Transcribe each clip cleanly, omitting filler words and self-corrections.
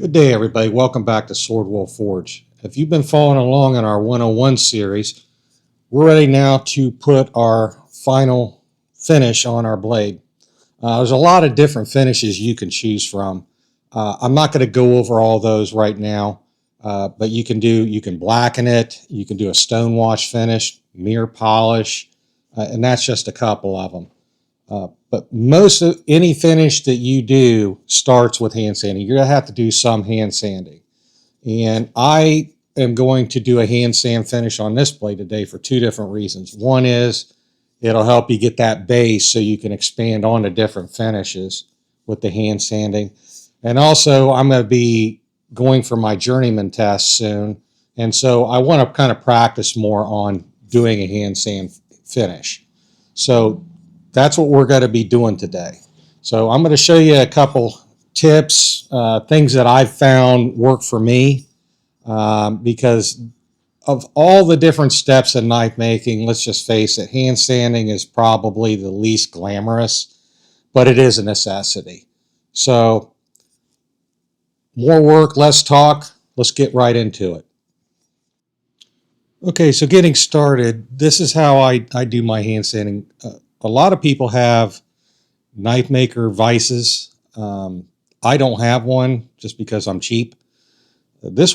Good day, everybody. Welcome back to Swordwell Forge. If you've been following along in our 101 series, we're ready now to put our final finish on our blade. There's a lot of different finishes you can choose from. I'm not going to go over all those right now, but you can blacken it, you can do a stonewash finish, mirror polish, and that's just a couple of them. But most of any finish that you do starts with hand sanding. You're going to have to do some hand sanding. And I am going to do a hand sand finish on this blade today for two different reasons. One is it'll help you get that base so you can expand on to different finishes with the hand sanding. And also I'm going to be going for my journeyman test soon. And so I want to kind of practice more on doing a hand sand finish. So that's what we're going to be doing today. So I'm going to show you a couple tips, things that I've found work for me, because of all the different steps in knife making. Let's just face it, hand sanding is probably the least glamorous, but it is a necessity. So more work, less talk. Let's get right into it. Okay, so getting started, this is how I do my hand sanding. A lot of people have knife maker vices. I don't have one just because I'm cheap. This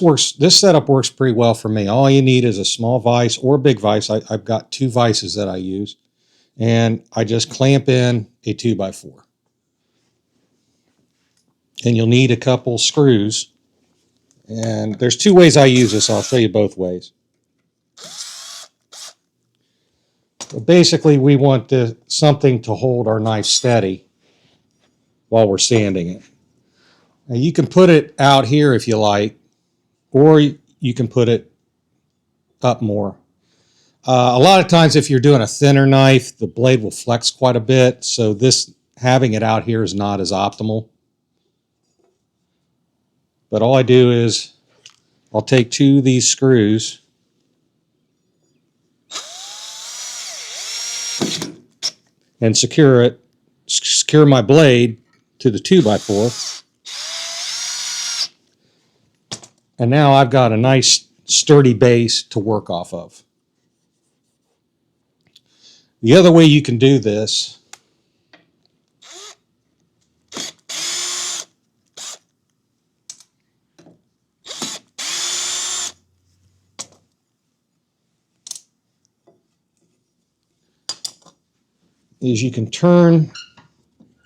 setup works pretty well for me. All you need is a small vise or a big vise. I've got two vices that I use, and I just clamp in a 2x4. And you'll need a couple screws. And there's two ways I use this. I'll show you both ways. But basically, we want something to hold our knife steady while we're sanding it. Now, you can put it out here if you like, or you can put it up more. A lot of times if you're doing a thinner knife, the blade will flex quite a bit, so having it out here is not as optimal. But all I do is I'll take two of these screws and secure my blade to the 2x4. And now I've got a nice sturdy base to work off of. The other way you can do this is you can turn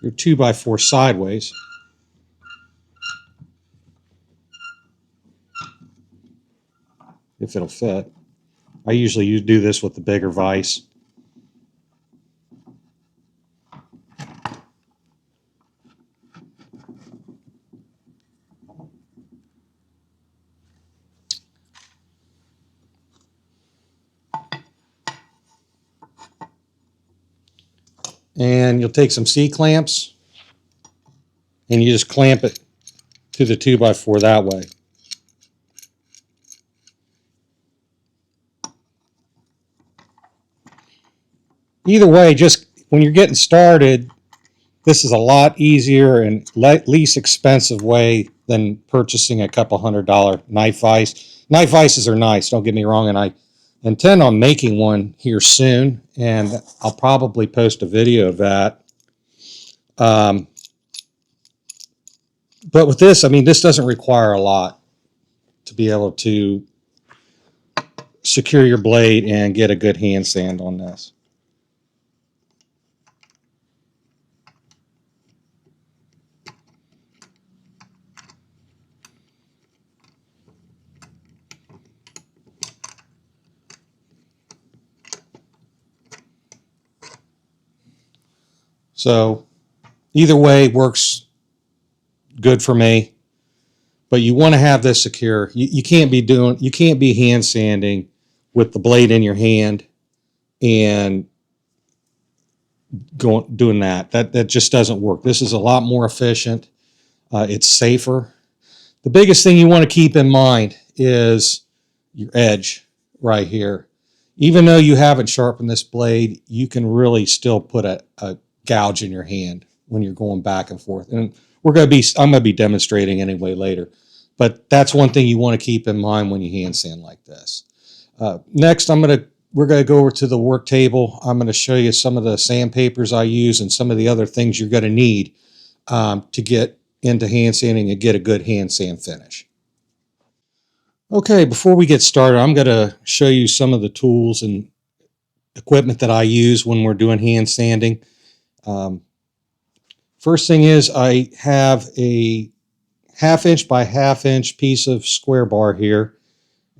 your 2x4 sideways. If it'll fit. I usually do this with the bigger vise. And you'll take some C-clamps and you just clamp it to the 2x4 that way. Either way, just when you're getting started, this is a lot easier and least expensive way than purchasing a couple $100 knife vise. Knife vices are nice, don't get me wrong, and I intend on making one here soon, and I'll probably post a video of that. But with this, I mean, this doesn't require a lot to be able to secure your blade and get a good hand sand on this. So either way works good for me, but you want to have this secure. You can't be hand sanding with the blade in your hand and doing that. That just doesn't work. This is a lot more efficient. It's safer. The biggest thing you want to keep in mind is your edge right here. Even though you haven't sharpened this blade, you can really still put a gouge in your hand when you're going back and forth. And I'm going to be demonstrating anyway later. But that's one thing you want to keep in mind when you hand sand like this. Next, we're going to go over to the work table. I'm going to show you some of the sandpapers I use and some of the other things you're going to need to get into hand sanding and get a good hand sand finish. Okay, before we get started, I'm going to show you some of the tools and equipment that I use when we're doing hand sanding. First thing is I have a 1/2 inch by 1/2 inch piece of square bar here,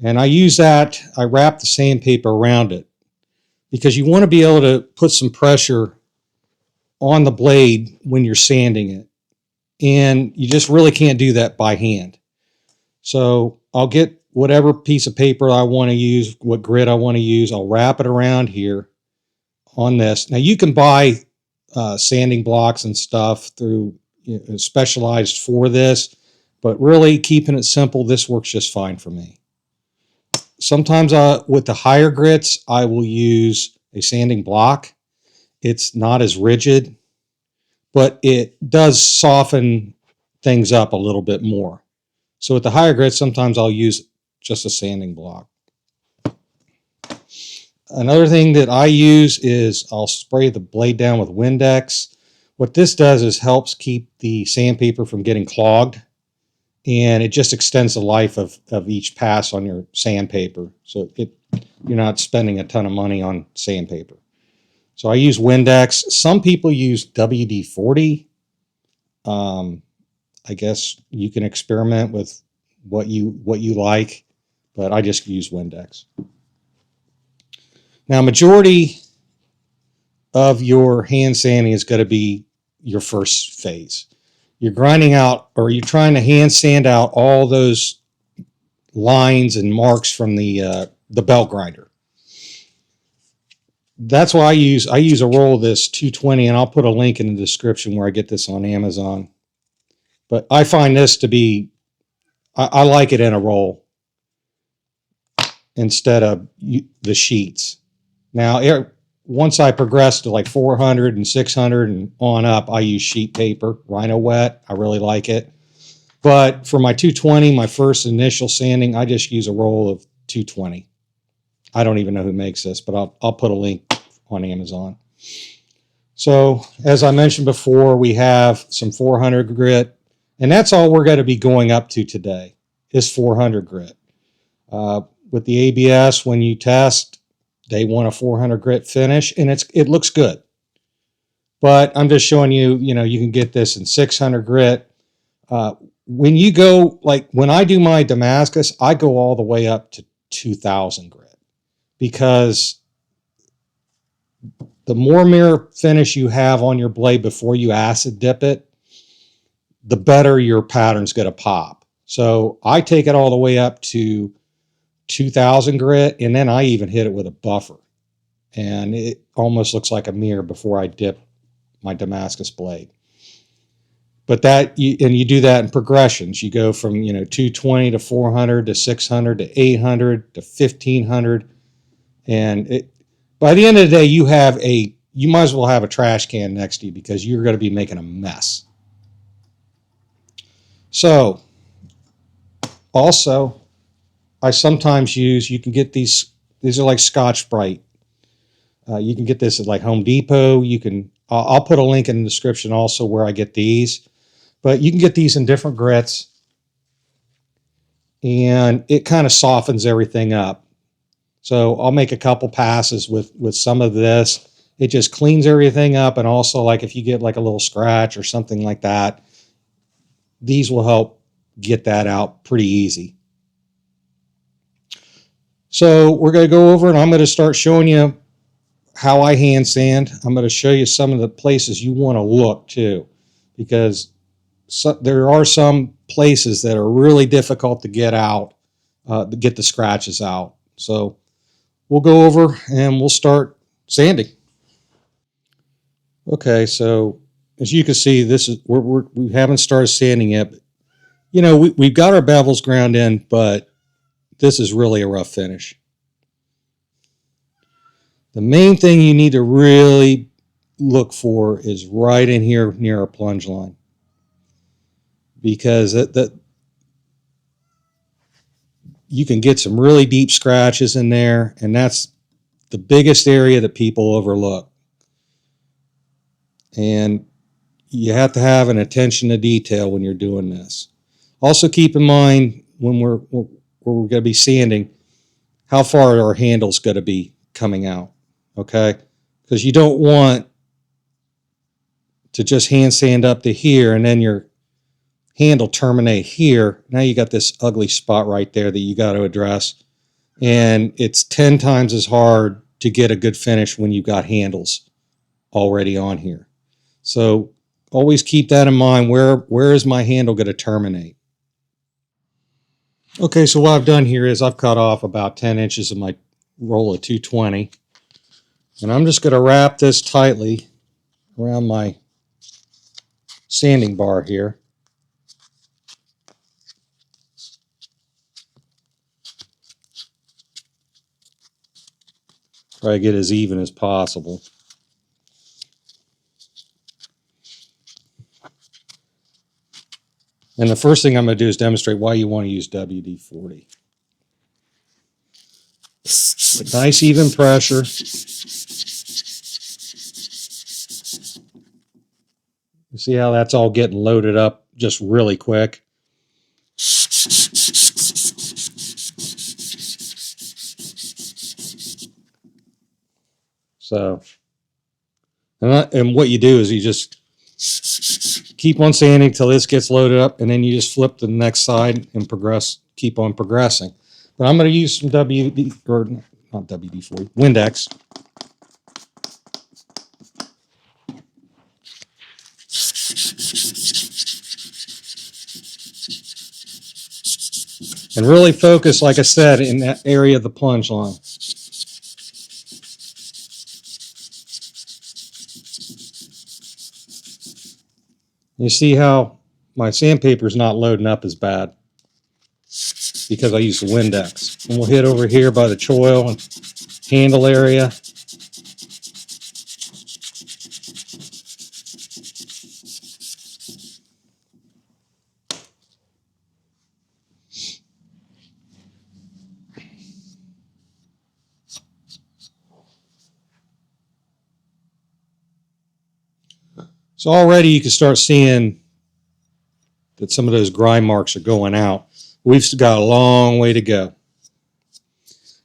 and I use that. I wrap the sandpaper around it because you want to be able to put some pressure on the blade when you're sanding it, and you just really can't do that by hand. So I'll get whatever piece of paper I want to use, what grit I want to use. I'll wrap it around here on this. Now you can buy sanding blocks and stuff through specialized for this, but really keeping it simple, this works just fine for me. Sometimes with the higher grits, I will use a sanding block. It's not as rigid, but it does soften things up a little bit more. So with the higher grits, sometimes I'll use just a sanding block. Another thing that I use is I'll spray the blade down with Windex. What this does is helps keep the sandpaper from getting clogged, and it just extends the life of each pass on your sandpaper. So you're not spending a ton of money on sandpaper. So I use Windex. Some people use WD-40. I guess you can experiment with what you like, but I just use Windex. Now, majority of your hand sanding is going to be your first phase. You're grinding out, or you're trying to hand sand out all those lines and marks from the belt grinder. That's why I use a roll of this 220, and I'll put a link in the description where I get this on Amazon. But I find this to be, I like it in a roll instead of the sheets. Now, once I progress to like 400 and 600 and on up, I use sheet paper, Rhino Wet. I really like it. But for my 220, my first initial sanding, I just use a roll of 220. I don't even know who makes this, but I'll put a link on Amazon. So as I mentioned before, we have some 400 grit, and that's all we're going to be going up to today is 400 grit. With the ABS, when you test, they want a 400 grit finish, and it looks good. But I'm just showing you, you can get this in 600 grit. When you go, like when I do my Damascus, I go all the way up to 2000 grit, because the more mirror finish you have on your blade before you acid dip it, the better your pattern's going to pop. So I take it all the way up to 2000 grit, and then I even hit it with a buffer, and it almost looks like a mirror before I dip my Damascus blade. But you do that in progressions. You go from 220 to 400 to 600 to 800 to 1500, and by the end of the day, you might as well have a trash can next to you, because you're going to be making a mess. So also, I sometimes you can get these are like Scotch-Brite. You can get this at like Home Depot. I'll put a link in the description also where I get these. But you can get these in different grits, and it kind of softens everything up. So I'll make a couple passes with some of this. It just cleans everything up, and also like if you get like a little scratch or something like that, these will help get that out pretty easy. So we're going to go over, and I'm going to start showing you how I hand sand. I'm going to show you some of the places you want to look too, because there are some places that are really difficult to get out, to get the scratches out. So we'll go over and we'll start sanding. Okay, so as you can see, this is we haven't started sanding yet. But, we've got our bevels ground in, but this is really a rough finish. The main thing you need to really look for is right in here near our plunge line, because you can get some really deep scratches in there, and that's the biggest area that people overlook. And you have to have an attention to detail when you're doing this. Also keep in mind when we're going to be sanding, how far our handle's going to be coming out, okay? Because you don't want to just hand sand up to here and then your handle terminate here. Now you got this ugly spot right there that you got to address. And it's 10 times as hard to get a good finish when you've got handles already on here. So always keep that in mind. Where is my handle going to terminate? Okay, so what I've done here is I've cut off about 10 inches of my roll of 220. And I'm just going to wrap this tightly around my sanding bar here. Try to get as even as possible. And the first thing I'm going to do is demonstrate why you want to use WD-40. With nice even pressure. You see how that's all getting loaded up just really quick? So, and what you do is you just keep on sanding till this gets loaded up, and then you just flip to the next side and progress, keep on progressing. But I'm going to use some Windex. And really focus, like I said, in that area of the plunge line. You see how my sandpaper is not loading up as bad because I use the Windex. And we'll hit over here by the choil and handle area. So already you can start seeing that some of those grind marks are going out. We've still got a long way to go.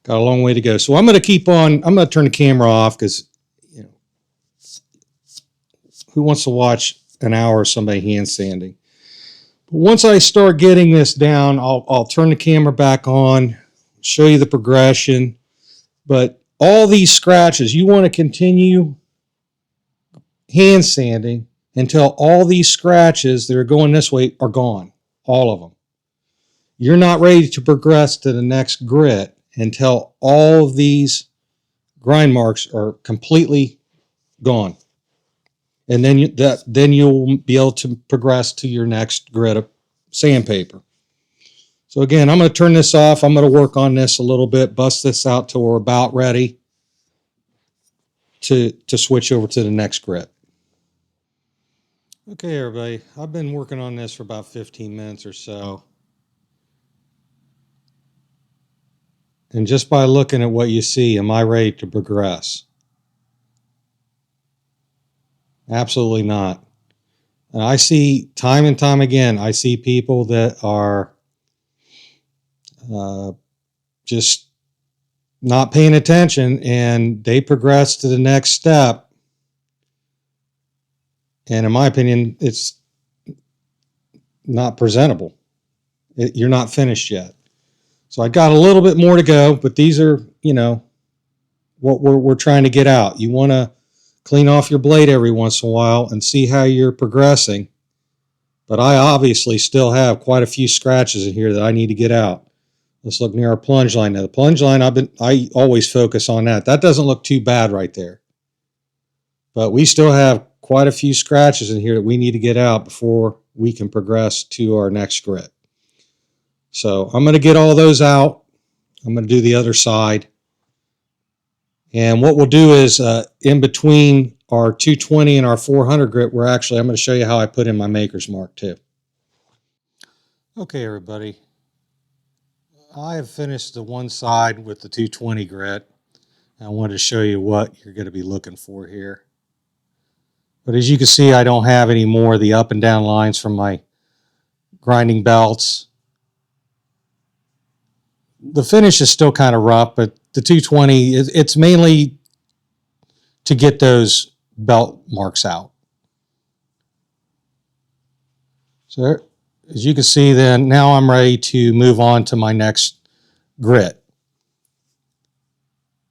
Got a long way to go. So I'm going to keep on, I'm going to turn the camera off because, you know, who wants to watch an hour of somebody hand sanding? But once I start getting this down, I'll turn the camera back on, show you the progression. But all these scratches, you want to continue hand sanding until all these scratches that are going this way are gone, all of them. You're not ready to progress to the next grit until all of these grind marks are completely gone. And then you'll be able to progress to your next grit of sandpaper. So again, I'm going to turn this off. I'm going to work on this a little bit, bust this out till we're about ready to switch over to the next grit. Okay, everybody, I've been working on this for about 15 minutes or so. And just by looking at what you see, am I ready to progress? Absolutely not. And I see time and time again, I see people that are just not paying attention and they progress to the next step. And in my opinion, it's not presentable. You're not finished yet. So I got a little bit more to go, but these are, you know, what we're trying to get out. You want to clean off your blade every once in a while and see how you're progressing. But I obviously still have quite a few scratches in here that I need to get out. Let's look near our plunge line. Now the plunge line, I always focus on that. That doesn't look too bad right there. But we still have quite a few scratches in here that we need to get out before we can progress to our next grit. So I'm going to get all those out. I'm going to do the other side. And what we'll do is in between our 220 and our 400 grit, I'm going to show you how I put in my maker's mark too. Okay, everybody. I have finished the one side with the 220 grit. I wanted to show you what you're going to be looking for here. But as you can see, I don't have any more of the up and down lines from my grinding belts. The finish is still kind of rough, but the 220, it's mainly to get those belt marks out. So as you can see then, now I'm ready to move on to my next grit.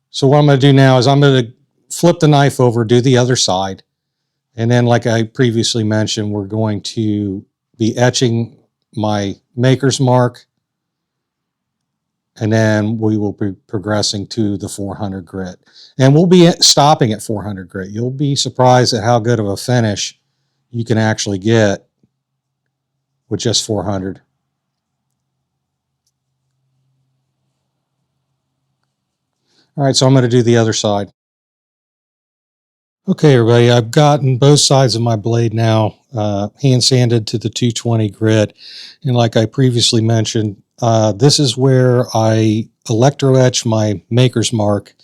So what I'm going to do now is I'm going to flip the knife over, do the other side. And then like I previously mentioned, we're going to be etching my maker's mark. And then we will be progressing to the 400 grit. And we'll be stopping at 400 grit. You'll be surprised at how good of a finish you can actually get with just 400. All right, so I'm going to do the other side. Okay, everybody, I've gotten both sides of my blade now hand sanded to the 220 grit. And like I previously mentioned, this is where I electroetch my maker's mark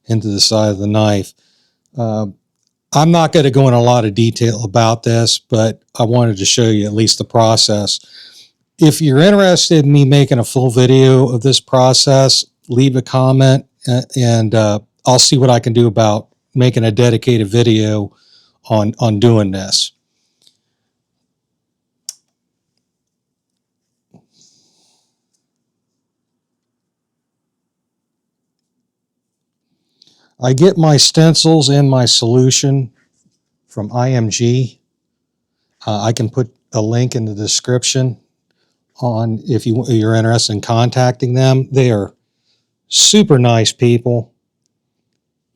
into the side of the knife. I'm not going to go in a lot of detail about this, but I wanted to show you at least the process. If you're interested in me making a full video of this process, leave a comment and I'll see what I can do about making a dedicated video on doing this. I get my stencils and my solution from IMG. I can put a link in the description on if you're interested in contacting them. They are super nice people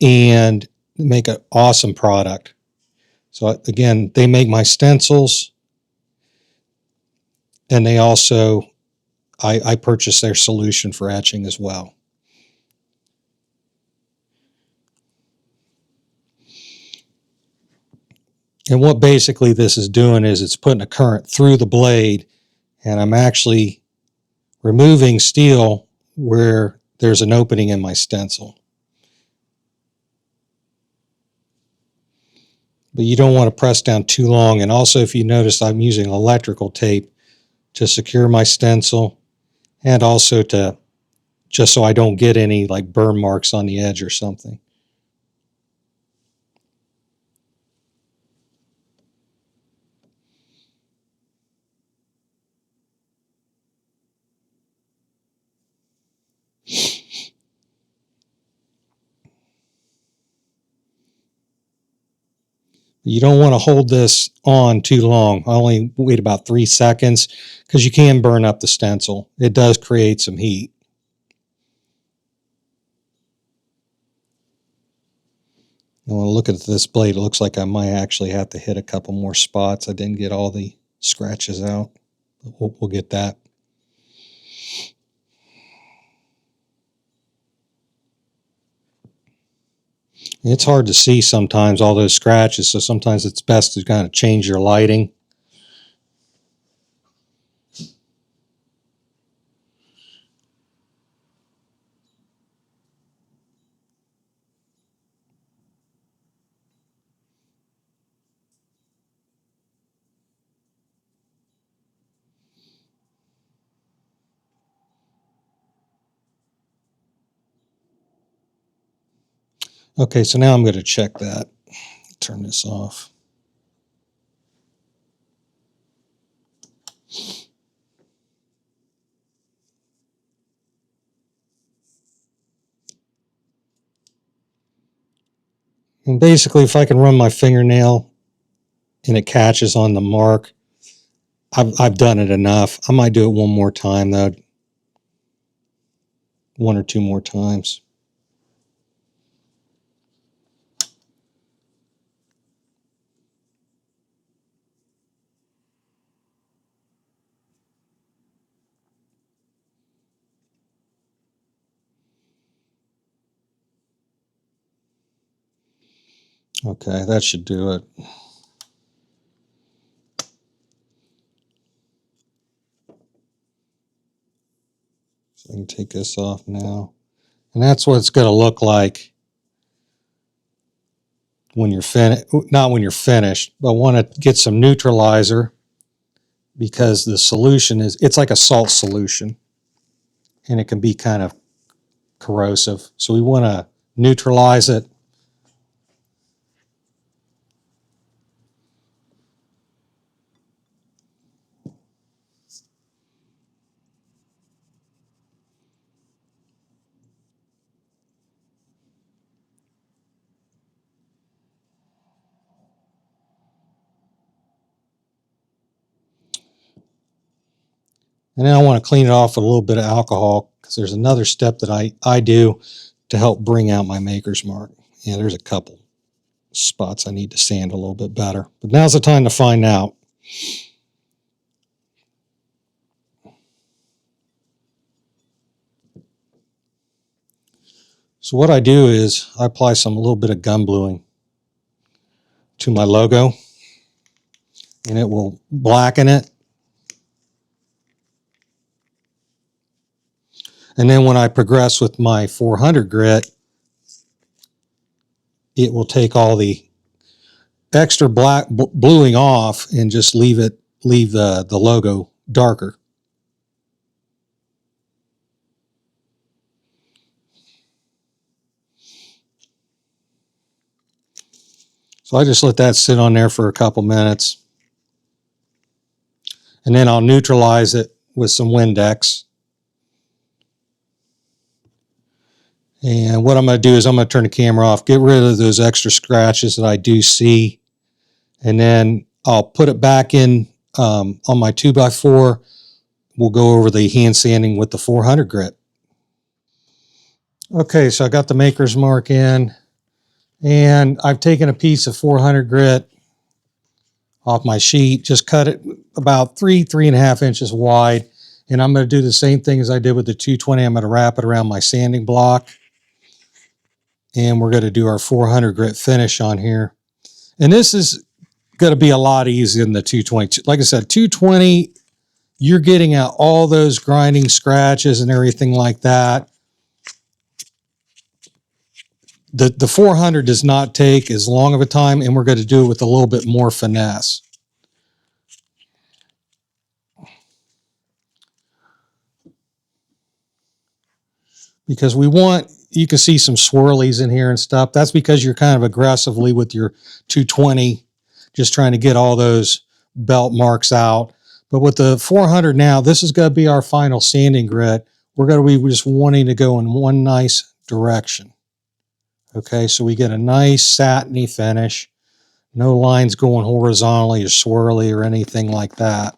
and make an awesome product. So again, they make my stencils, and they also, I purchased their solution for etching as well. And what basically this is doing is it's putting a current through the blade, and I'm actually removing steel where there's an opening in my stencil. But you don't want to press down too long. And also, if you notice, I'm using electrical tape to secure my stencil, and also to just so I don't get any like burn marks on the edge or something. You don't want to hold this on too long. I only wait about 3 seconds because you can burn up the stencil. It does create some heat. And when I look at this blade, it looks like I might actually have to hit a couple more spots. I didn't get all the scratches out, but we'll get that. It's hard to see sometimes, all those scratches, so sometimes it's best to kind of change your lighting. Okay, so now I'm going to check that. Turn this off. And basically, if I can run my fingernail and it catches on the mark, I've done it enough. I might do it one more time, though. 1 or 2 more times. Okay, that should do it. I can take this off now. And that's what it's going to look like when you're finished. Not when you're finished, but want to get some neutralizer, because the solution it's like a salt solution, and it can be kind of corrosive. So we want to neutralize it. And then I want to clean it off with a little bit of alcohol, because there's another step that I do to help bring out my maker's mark. Yeah, there's a couple spots I need to sand a little bit better. But now's the time to find out. So what I do is I apply a little bit of gum bluing to my logo, and it will blacken it. And then when I progress with my 400 grit, it will take all the extra black bluing off and just leave the logo darker. So I just let that sit on there for a couple minutes, and then I'll neutralize it with some Windex. And what I'm going to do is I'm going to turn the camera off, get rid of those extra scratches that I do see, and then I'll put it back in on my 2x4. We'll go over the hand sanding with the 400 grit. Okay, so I got the maker's mark in, and I've taken a piece of 400 grit off my sheet, just cut it about 3.5 inches wide. And I'm going to do the same thing as I did with the 220. I'm going to wrap it around my sanding block, and we're going to do our 400 grit finish on here. And this is going to be a lot easier than the 220. Like I said, 220, you're getting out all those grinding scratches and everything like that. The 400 does not take as long of a time, and we're going to do it with a little bit more finesse. Because you can see some swirlies in here and stuff. That's because you're kind of aggressively with your 220, just trying to get all those belt marks out. But with the 400 now, this is going to be our final sanding grit. We're going to be just wanting to go in one nice direction. Okay, so we get a nice satiny finish. No lines going horizontally or swirly or anything like that.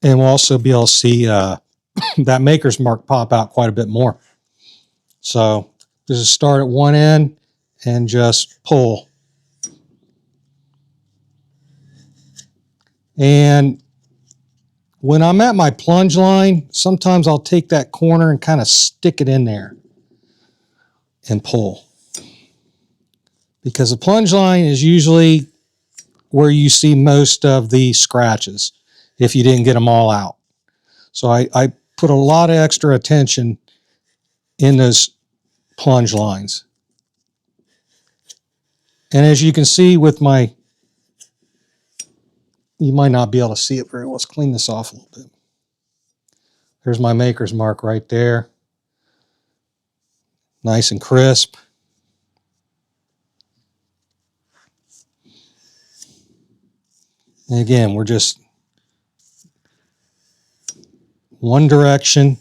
And we'll also be able to see that maker's mark pop out quite a bit more. So just start at one end and just pull. And when I'm at my plunge line, sometimes I'll take that corner and kind of stick it in there and pull. Because the plunge line is usually where you see most of the scratches if you didn't get them all out. So I put a lot of extra attention in those plunge lines. And as you can see with my, you might not be able to see it very well. Let's clean this off a little bit. There's my maker's mark right there. Nice and crisp. And again, we're just one direction.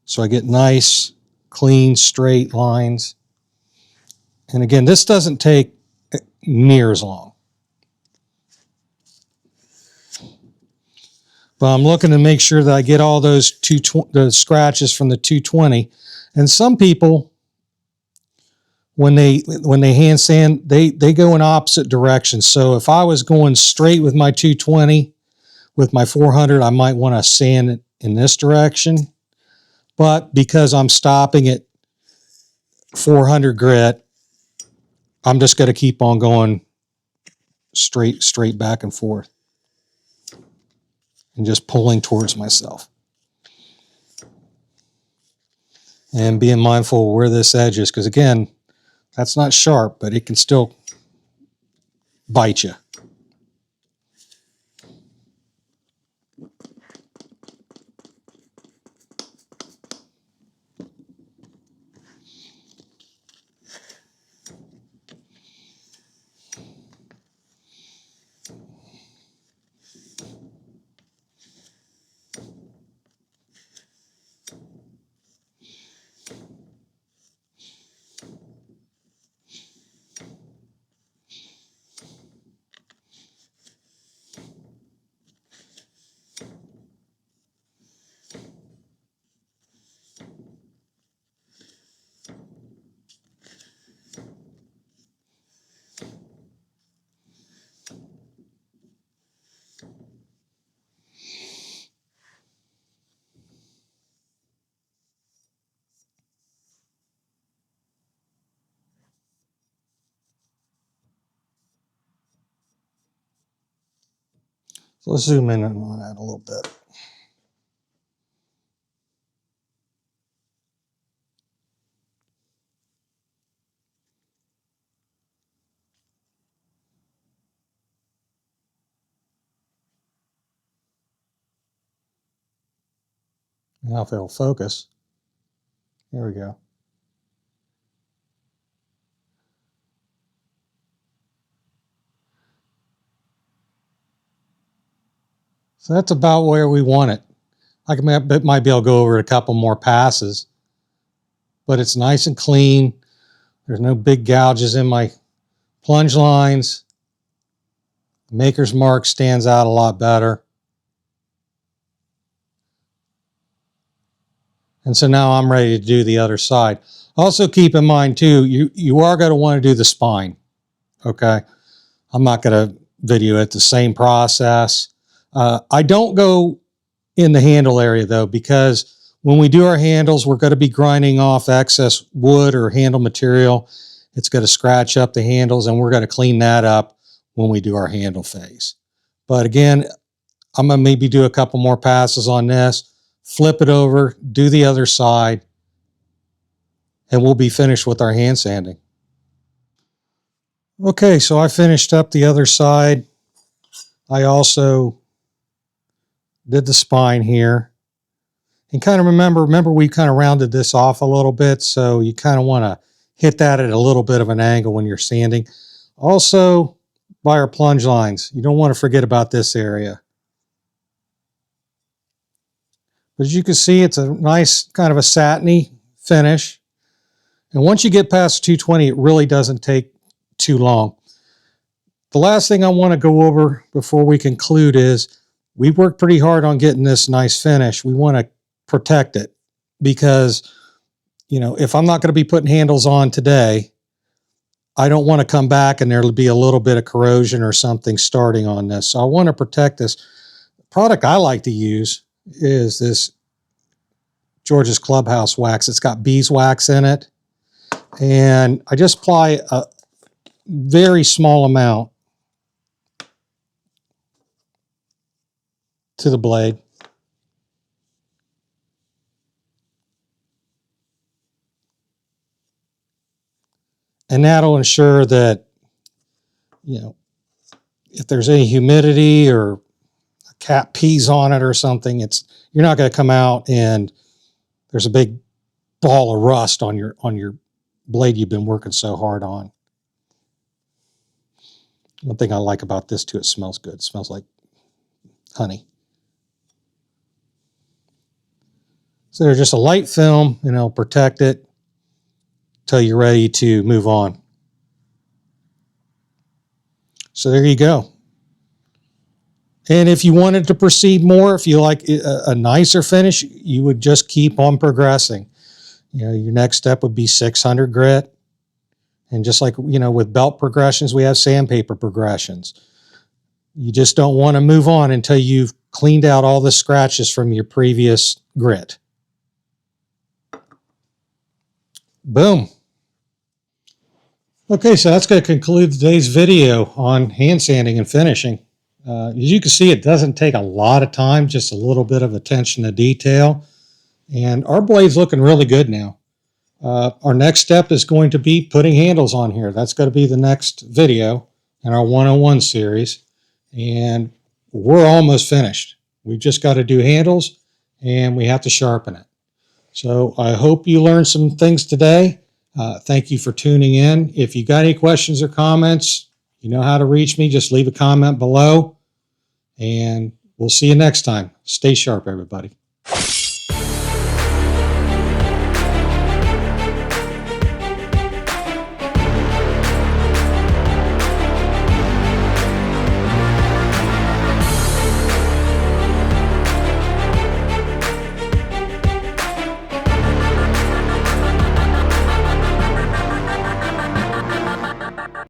So I get nice, clean, straight lines. And again, this doesn't take near as long. But I'm looking to make sure that I get all those the scratches from the 220. And some people, when they hand sand, they go in opposite directions. So if I was going straight with my 220, with my 400, I might want to sand it in this direction. But because I'm stopping at 400 grit, I'm just going to keep on going straight back and forth. And just pulling towards myself. And being mindful of where this edge is, because again, that's not sharp, but it can still bite you. So let's zoom in on that a little bit. Now if it'll focus. There we go. So that's about where we want it. I might be able to go over a couple more passes, but it's nice and clean. There's no big gouges in my plunge lines. Maker's Mark stands out a lot better. And so now I'm ready to do the other side. Also keep in mind too, you are going to want to do the spine. Okay. I'm not going to video it the same process. I don't go in the handle area though, because when we do our handles, we're going to be grinding off excess wood or handle material. It's going to scratch up the handles, and we're going to clean that up when we do our handle phase. But again, I'm going to maybe do a couple more passes on this, flip it over, do the other side, and we'll be finished with our hand sanding. Okay, so I finished up the other side. I also did the spine here. And kind of remember we kind of rounded this off a little bit, so you kind of want to hit that at a little bit of an angle when you're sanding. Also, by our plunge lines, you don't want to forget about this area. But as you can see, it's a nice kind of a satiny finish. And once you get past 220, it really doesn't take too long. The last thing I want to go over before we conclude is we worked pretty hard on getting this nice finish. We want to protect it because, you know, if I'm not going to be putting handles on today, I don't want to come back and there'll be a little bit of corrosion or something starting on this. So I want to protect this. The product I like to use is this George's Clubhouse wax. It's got beeswax in it. And I just apply a very small amount to the blade. And that'll ensure that, you know, if there's any humidity or a cat pees on it or something, you're not going to come out and there's a big ball of rust on your blade you've been working so hard on. One thing I like about this too, it smells good. It smells like honey. So there's just a light film and it'll protect it till you're ready to move on. So there you go. And if you wanted to proceed more, if you like a nicer finish, you would just keep on progressing. You know, your next step would be 600 grit. And just like, you know, with belt progressions, we have sandpaper progressions. You just don't want to move on until you've cleaned out all the scratches from your previous grit. Boom. Okay, so that's going to conclude today's video on hand sanding and finishing. As you can see, it doesn't take a lot of time, just a little bit of attention to detail. And our blade's looking really good now. Our next step is going to be putting handles on here. That's going to be the next video in our 101 series. And we're almost finished. We've just got to do handles and we have to sharpen it. So I hope you learned some things today. Thank you for tuning in. If you got any questions or comments, you know how to reach me. Just leave a comment below and we'll see you next time. Stay sharp, everybody.